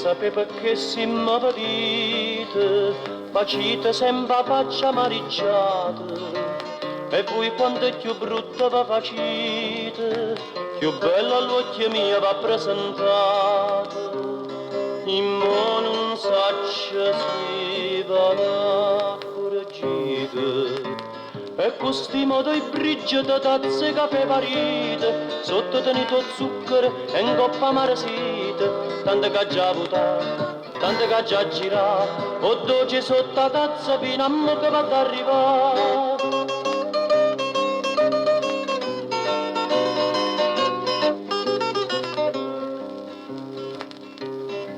Sapeva che si m'avadite, facite sempre a faccia amaricciata, e voi quando è più brutta va facite, più bella all'occhio mia va presentata. In mo non saccia si va da correggite, e questi modo i brigi da tazze caffè varite, sotto tenuto zucchero e in coppa amaresite, tante che già votare, tante che già girare, o dolce sotto la tazza fino a mo che va ad arrivare.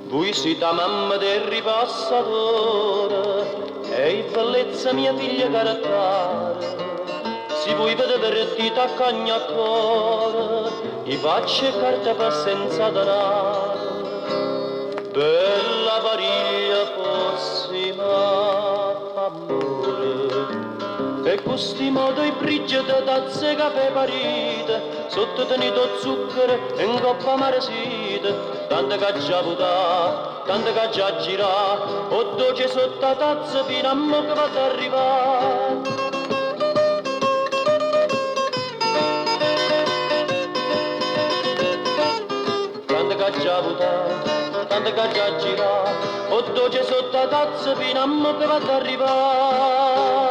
Voi siete la mamma del ripassatore e bellezza mia figlia carattere. Si voi vede vertita a cagna a cuore, i facce carta per senza denaro. Bella pariglia prossima amore, e questi modo i brigi da tazze caffè parite, sotto tenuto zucchero e in coppa amaresite, tante che già votà, tante che già girà, o dolce sotto la tazza fino a mo che va ad arrivare. Tante che già votà, tante che già girà, o dolce sotto la tazza fino a mo che va ad arrivare.